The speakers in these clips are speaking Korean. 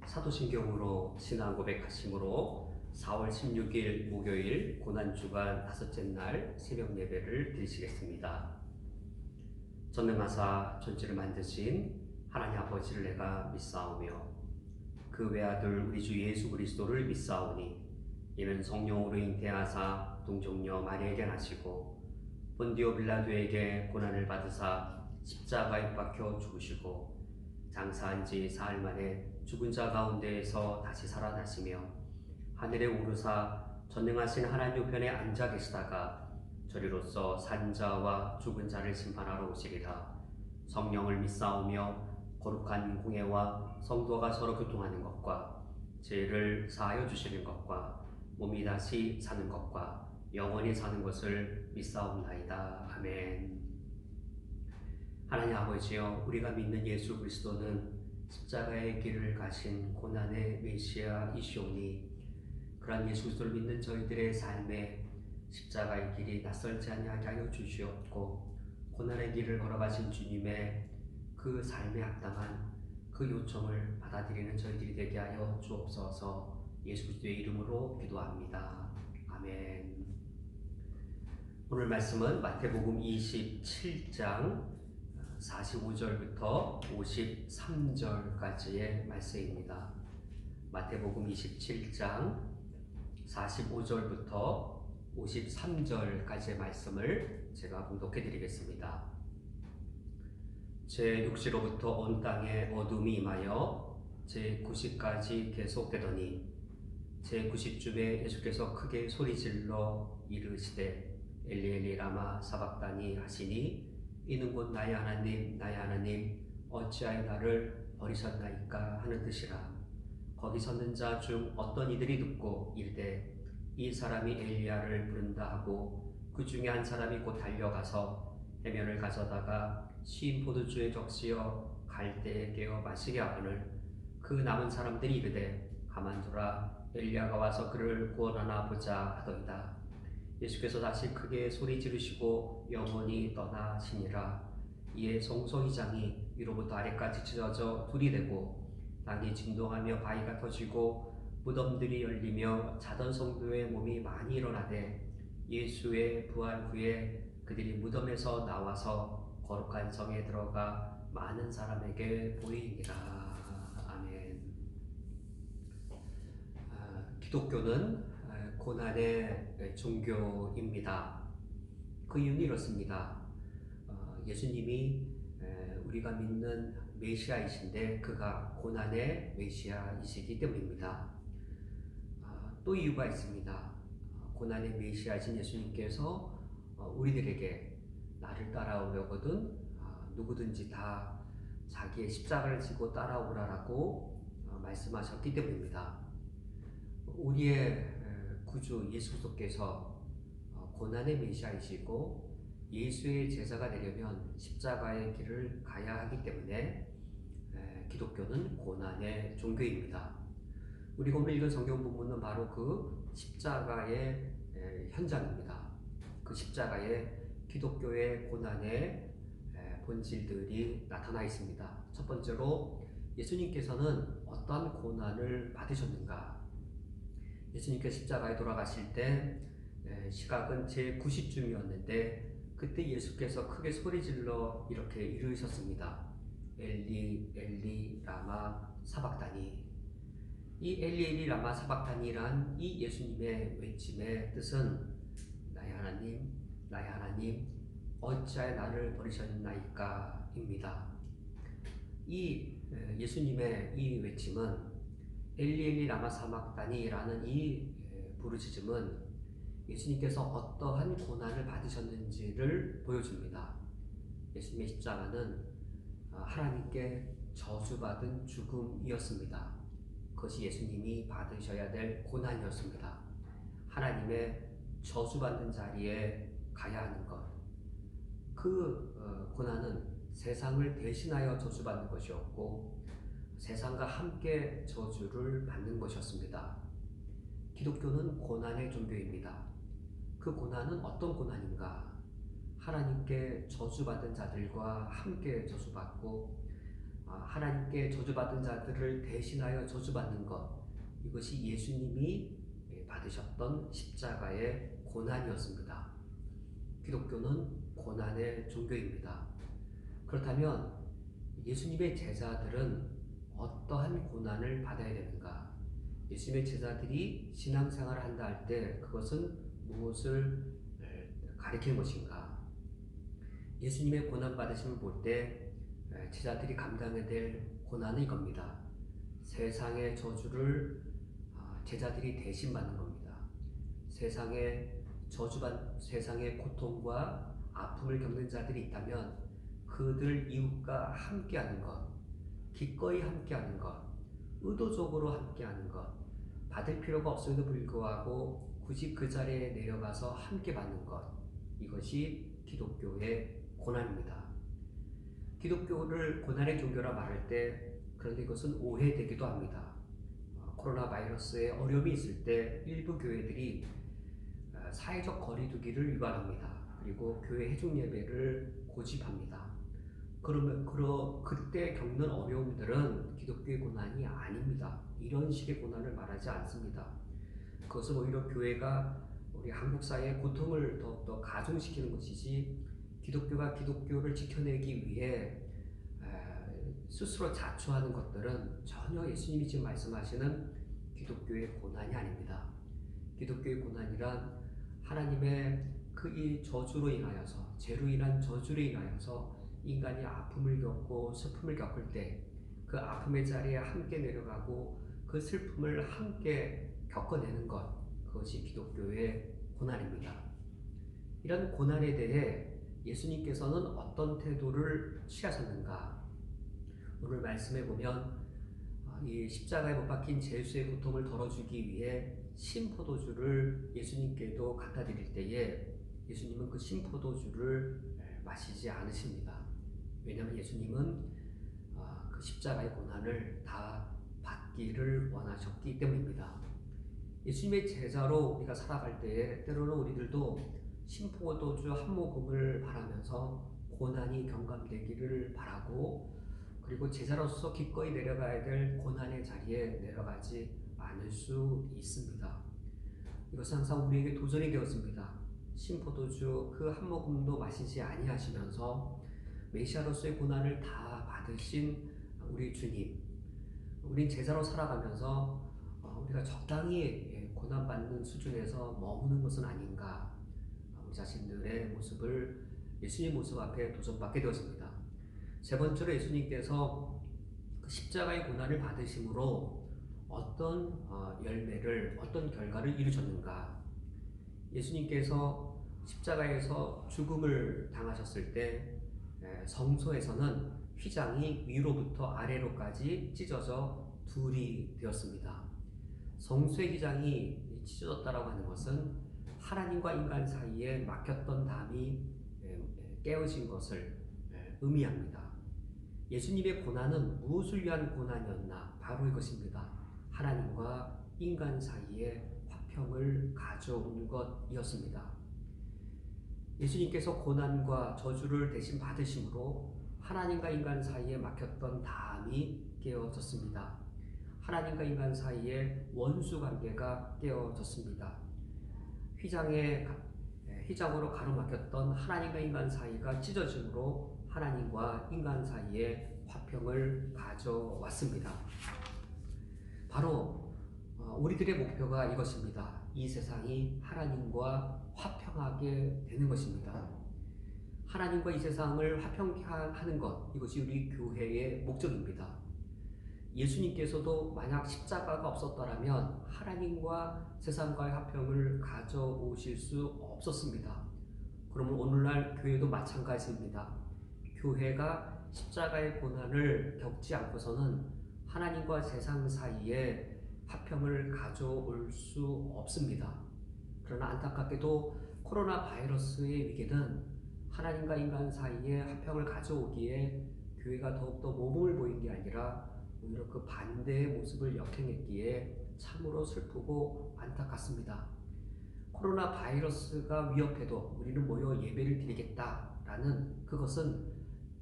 사도신경으로 신앙 고백하심으로 4월 16일 목요일 고난주간 다섯째 날 새벽 예배를 드리시겠습니다. 전능하사 존재를 만드신 하나님 아버지를 내가 믿사오며 그 외아들 우리 주 예수 그리스도를 믿사오니 이는 성령으로 잉태하사 동정녀 마리아에게 나시고 본디오 빌라도에게 고난을 받으사 십자가에 박혀 죽으시고 장사한 지 사흘 만에 죽은 자 가운데에서 다시 살아나시며 하늘에 오르사 전능하신 하나님 우편에 앉아 계시다가 저리로서 산 자와 죽은 자를 심판하러 오시리라. 성령을 믿사오며 거룩한 공예와 성도가 서로 교통하는 것과 죄를 사하여 주시는 것과 몸이 다시 사는 것과 영원히 사는 것을 믿사옵나이다. 아멘. 하나님 아버지여, 우리가 믿는 예수 그리스도는 십자가의 길을 가신 고난의 메시아이시오니 그러한 예수 그리스도를 믿는 저희들의 삶에 십자가의 길이 낯설지 아니하게 하여 주시옵고 고난의 길을 걸어가신 주님의 그 삶에 합당한 그 요청을 받아들이는 저희들이 되게 하여 주옵소서. 예수 그리스도의 이름으로 기도합니다. 아멘. 오늘 말씀은 마태복음 27장 45절부터 53절까지의 말씀입니다. 마태복음 27장 45절부터 53절까지의 말씀을 제가 봉독해 드리겠습니다. 제6시로부터 온 땅에 어둠이 임하여 제9시까지 계속되더니 제9시쯤에 예수께서 크게 소리질러 이르시되 엘리 엘리 라마 사박다니 하시니 이는 곧 나의 하나님 나의 하나님 어찌하여 나를 버리셨나이까 하는 뜻이라. 거기 섰는 자 중 어떤 이들이 듣고 이르되 이 사람이 엘리야를 부른다 하고 그 중에 한 사람이 곧 달려가서 해면을 가져다가 신 포도주에 적시어 갈대에 깨어 마시게 하거늘 그 남은 사람들이 이르되 가만두라 엘리야가 와서 그를 구원하나 보자 하더이다. 예수께서 다시 크게 소리 지르시고 영원히 떠나시니라. 이에 성소휘장이 위로부터 아래까지 찢어져 둘이 되고 땅이 진동하며 바위가 터지고 무덤들이 열리며 자던 성도의 몸이 많이 일어나되 예수의 부활 후에 그들이 무덤에서 나와서 거룩한 성에 들어가 많은 사람에게 보이니라. 아멘. 기독교는 고난의 종교입니다. 그 이유는 이렇습니다. 예수님이 우리가 믿는 메시아이신데 그가 고난의 메시아이시기 때문입니다. 또 이유가 있습니다. 고난의 메시아이신 예수님께서 우리들에게 나를 따라오려거든 누구든지 다 자기의 십자가를 지고 따라오라라고 말씀하셨기 때문입니다. 우리의 구주 예수 그리스도께서 고난의 메시아이시고 예수의 제자가 되려면 십자가의 길을 가야 하기 때문에 기독교는 고난의 종교입니다. 우리가 오늘 읽은 성경 부분은 바로 그 십자가의 현장입니다. 그 십자가에 기독교의 고난의 본질들이 나타나 있습니다. 첫 번째로 예수님께서는 어떠한 고난을 받으셨는가? 예수님께서 십자가에 돌아가실 때 시각은 제9시쯤이었는데 그때 예수께서 크게 소리질러 이렇게 이르셨습니다. 엘리 엘리 라마 사박다니. 이 엘리 엘리 라마 사박다니란 이 예수님의 외침의 뜻은 나의 하나님 나의 하나님 어찌하여 나를 버리셨나이까 입니다. 이 예수님의 이 외침은 엘리 엘리 라마 사박다니라는 이 부르짖음은 예수님께서 어떠한 고난을 받으셨는지를 보여줍니다. 예수님의 십자가는 하나님께 저주받은 죽음이었습니다. 그것이 예수님이 받으셔야 될 고난이었습니다. 하나님의 저주받는 자리에 가야 하는 것. 그 고난은 세상을 대신하여 저주받는 것이었고 세상과 함께 저주를 받는 것이었습니다. 기독교는 고난의 종교입니다. 그 고난은 어떤 고난인가? 하나님께 저주받은 자들과 함께 저주받고 하나님께 저주받은 자들을 대신하여 저주받는 것, 이것이 예수님이 받으셨던 십자가의 고난이었습니다. 기독교는 고난의 종교입니다. 그렇다면 예수님의 제자들은 어떠한 고난을 받아야 되는가? 예수님의 제자들이 신앙생활을 한다 할 때 그것은 무엇을 가리키는 것인가? 예수님의 고난 받으심을 볼 때 제자들이 감당해야 될 고난은 이겁니다. 세상의 저주를 제자들이 대신 받는 겁니다. 세상의 세상의 고통과 아픔을 겪는 자들이 있다면 그들 이웃과 함께하는 것, 기꺼이 함께하는 것, 의도적으로 함께하는 것, 받을 필요가 없음에도 불구하고 굳이 그 자리에 내려가서 함께 받는 것, 이것이 기독교의 고난입니다. 기독교를 고난의 종교라 말할 때 그런데 이것은 오해되기도 합니다. 코로나 바이러스에 어려움이 있을 때 일부 교회들이 사회적 거리두기를 위반합니다. 그리고 교회 회중 예배를 고집합니다. 그러면 그때 겪는 어려움들은 기독교의 고난이 아닙니다. 이런 식의 고난을 말하지 않습니다. 그것은 오히려 교회가 우리 한국 사회의 고통을 더욱더 가중시키는 것이지, 기독교가 기독교를 지켜내기 위해 스스로 자초하는 것들은 전혀 예수님이 지금 말씀하시는 기독교의 고난이 아닙니다. 기독교의 고난이란 하나님의 그 이 저주로 인하여서, 죄로 인한 저주로 인하여서 인간이 아픔을 겪고 슬픔을 겪을 때 그 아픔의 자리에 함께 내려가고 그 슬픔을 함께 겪어내는 것, 그것이 기독교의 고난입니다. 이런 고난에 대해 예수님께서는 어떤 태도를 취하셨는가? 오늘 말씀에 보면 이 십자가에 못 박힌 예수의 고통을 덜어주기 위해 신포도주를 예수님께도 갖다 드릴 때에 예수님은 그 신포도주를 마시지 않으십니다. 왜냐하면 예수님은 그 십자가의 고난을 다 받기를 원하셨기 때문입니다. 예수님의 제자로 우리가 살아갈 때에 때로는 우리들도 신포도주 한 모금을 바라면서 고난이 경감되기를 바라고, 그리고 제자로서 기꺼이 내려가야 될 고난의 자리에 내려가지 않을 수 있습니다. 이것은 항상 우리에게 도전이 되었습니다. 신포도주 그 한 모금도 마시지 아니하시면서 메시아로서의 고난을 다 받으신 우리 주님, 우린 제자로 살아가면서 우리가 적당히 고난받는 수준에서 머무는 것은 아닌가, 우리 자신들의 모습을 예수님 모습 앞에 도전받게 되었습니다. 세 번째로 예수님께서 그 십자가의 고난을 받으심으로 어떤 열매를, 어떤 결과를 이루셨는가? 예수님께서 십자가에서 죽음을 당하셨을 때 성소에서는 휘장이 위로부터 아래로까지 찢어져 둘이 되었습니다. 성소의 휘장이 찢어졌다라고 하는 것은 하나님과 인간 사이에 막혔던 담이 깨어진 것을 의미합니다. 예수님의 고난은 무엇을 위한 고난이었나? 바로 이것입니다. 하나님과 인간 사이에 화평을 가져오는 것이었습니다. 예수님께서 고난과 저주를 대신 받으심으로 하나님과 인간 사이에 막혔던 담이 깨어졌습니다. 하나님과 인간 사이에 원수 관계가 깨어졌습니다. 휘장으로 가로막혔던 하나님과 인간 사이가 찢어짐으로 하나님과 인간 사이에 화평을 가져왔습니다. 바로 우리들의 목표가 이것입니다. 이 세상이 하나님과 화평하게 되는 것입니다. 하나님과 이 세상을 화평케 하는 것, 이것이 우리 교회의 목적입니다. 예수님께서도 만약 십자가가 없었더라면 하나님과 세상과의 화평을 가져오실 수 없었습니다. 그러면 오늘날 교회도 마찬가지입니다. 교회가 십자가의 고난을 겪지 않고서는 하나님과 세상 사이에 화평을 가져올 수 없습니다. 그러나 안타깝게도 코로나 바이러스의 위기는 하나님과 인간 사이에 화평을 가져오기에 교회가 더욱더 모범을 보인 게 아니라 오히려 그 반대의 모습을 역행했기에 참으로 슬프고 안타깝습니다. 코로나 바이러스가 위협해도 우리는 모여 예배를 드리겠다라는 그것은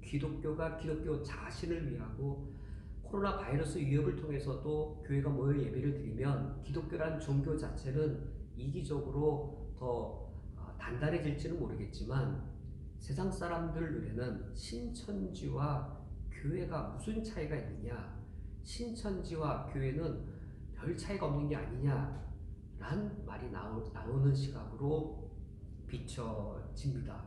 기독교가 기독교 자신을 위하고 코로나 바이러스 위협을 통해서도 교회가 모여 예배를 드리면 기독교란 종교 자체는 이기적으로 더 단단해질지는 모르겠지만 세상 사람들 눈에는 신천지와 교회가 무슨 차이가 있느냐, 신천지와 교회는 별 차이가 없는 게 아니냐라는 말이 나오는 시각으로 비춰집니다.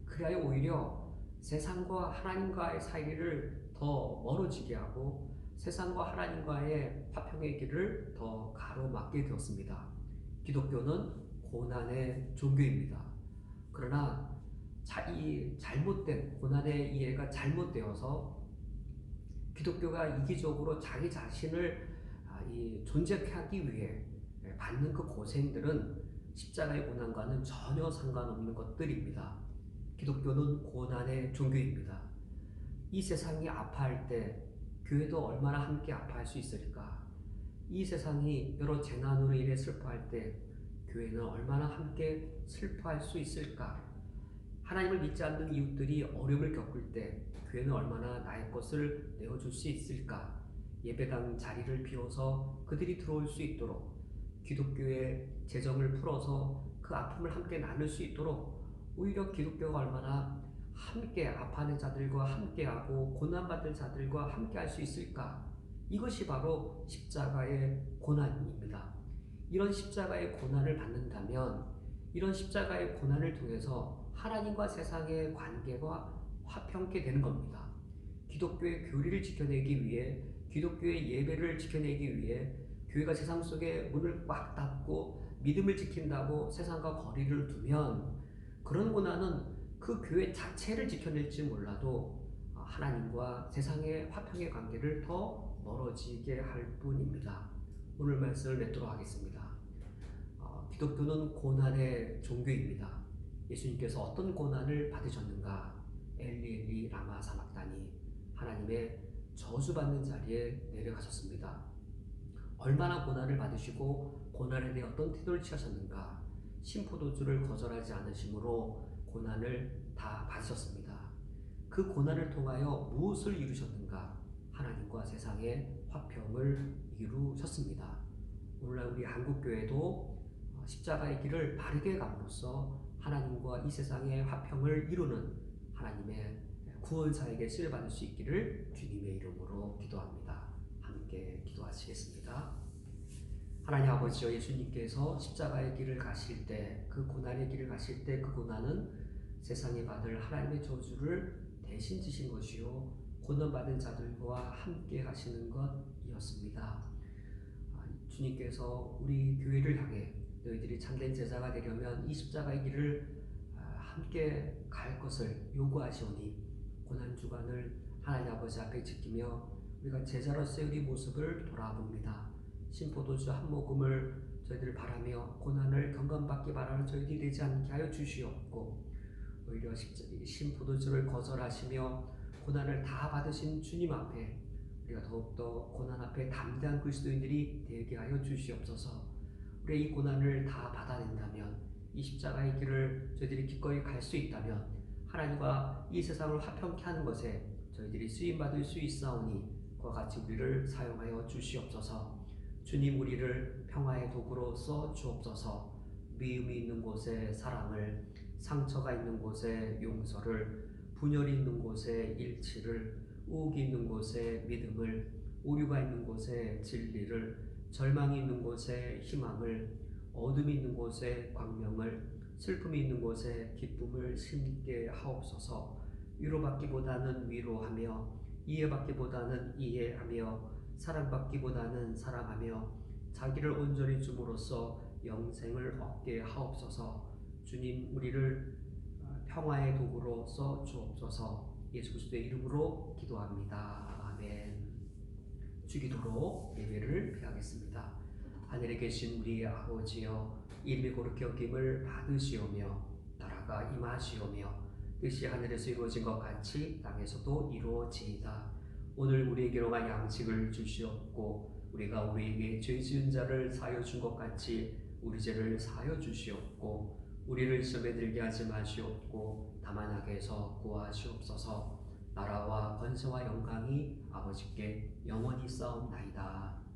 그래야 오히려 세상과 하나님과의 사이를 더 멀어지게 하고 세상과 하나님과의 화평의 길을 더 가로막게 되었습니다. 기독교는 고난의 종교입니다. 그러나 이 잘못된 고난의 이해가 잘못되어서 기독교가 이기적으로 자기 자신을 존재케 하기 위해 받는 그 고생들은 십자가의 고난과는 전혀 상관없는 것들입니다. 기독교는 고난의 종교입니다. 이 세상이 아파할 때 교회도 얼마나 함께 아파할 수 있을까? 이 세상이 여러 재난으로 인해 슬퍼할 때 교회는 얼마나 함께 슬퍼할 수 있을까? 하나님을 믿지 않는 이웃들이 어려움을 겪을 때 교회는 얼마나 나의 것을 내어줄 수 있을까? 예배당 자리를 비워서 그들이 들어올 수 있도록 기독교의 재정을 풀어서 그 아픔을 함께 나눌 수 있도록 오히려 기독교가 얼마나 함께 아파하는 자들과 함께하고 고난받는 자들과 함께할 수 있을까? 이것이 바로 십자가의 고난입니다. 이런 십자가의 고난을 받는다면 이런 십자가의 고난을 통해서 하나님과 세상의 관계가 화평케 되는 겁니다. 기독교의 교리를 지켜내기 위해 기독교의 예배를 지켜내기 위해 교회가 세상 속에 문을 꽉 닫고 믿음을 지킨다고 세상과 거리를 두면 그런 고난은 그 교회 자체를 지켜낼지 몰라도 하나님과 세상의 화평의 관계를 더 멀어지게 할 뿐입니다. 오늘 말씀을 맺도록 하겠습니다. 기독교는 고난의 종교입니다. 예수님께서 어떤 고난을 받으셨는가? 엘리 엘리 라마 사막다니, 하나님의 저주받는 자리에 내려가셨습니다. 얼마나 고난을 받으시고 고난에 대해 어떤 태도를 취하셨는가? 신포도주를 거절하지 않으심으로 고난을 다 받으셨습니다. 그 고난을 통하여 무엇을 이루셨는가? 하나님과 세상의 화평을 이루셨습니다. 오늘날 우리 한국교회도 십자가의 길을 바르게 감으로써 하나님과 이 세상의 화평을 이루는 하나님의 구원사에게 쓰여받을 수 있기를 주님의 이름으로 기도합니다. 함께 기도하시겠습니다. 하나님 아버지여, 예수님께서 십자가의 길을 가실 때, 그 고난의 길을 가실 때 그 고난은 세상에 받을 하나님의 저주를 대신 지신 것이요 고난받은 자들과 함께 하시는 것이었습니다. 주님께서 우리 교회를 향해 너희들이 참된 제자가 되려면 이 십자가의 길을 함께 갈 것을 요구하시오니 고난주간을 하나님 아버지 앞에 지키며 우리가 제자로서의 우리 모습을 돌아봅니다. 신포도주 한 모금을 저희들 바라며 고난을 경감받기 바라는 저희들이 되지 않게 하여 주시옵고, 오히려 신포도주를 거절하시며 고난을 다 받으신 주님 앞에 우리가 더욱더 고난 앞에 담대한 그리스도인들이 되게 하여 주시옵소서. 우리의 이 고난을 다 받아낸다면, 이 십자가의 길을 저희들이 기꺼이 갈 수 있다면 하나님과 이 세상을 화평케 하는 것에 저희들이 쓰임받을 수 있사오니 그와 같이 우리를 사용하여 주시옵소서. 주님, 우리를 평화의 도구로 써 주옵소서. 미움이 있는 곳에 사랑을, 상처가 있는 곳에 용서를, 분열이 있는 곳에 일치를, 우혹이 있는 곳에 믿음을, 오류가 있는 곳에 진리를, 절망이 있는 곳에 희망을, 어둠이 있는 곳에 광명을, 슬픔이 있는 곳에 기쁨을 심게 하옵소서. 위로받기보다는 위로하며, 이해받기보다는 이해하며, 사랑받기보다는 사랑하며, 자기를 온전히 줌으로써 영생을 얻게 하옵소서. 주님, 우리를 평화의 도구로 써 주옵소서. 예수 그리스도의 이름으로 기도합니다. 아멘. 주기도로 예배를 드리겠습니다. 하늘에 계신 우리 아버지여, 이름이 거룩히 여김을 받으시오며 나라가 임하시오며 뜻이 하늘에서 이루어진 것 같이 땅에서도 이루어지이다. 오늘 우리에게로 간 양식을 주시옵고, 우리가 우리에게 죄 지은 자를 사하여 준 것 같이 우리 죄를 사하여 주시옵고, 우리를 시험에 들게 하지 마시옵고 다만 악에서 구하시옵소서. 나라와 권세와 영광이 아버지께 영원히 싸움나이다.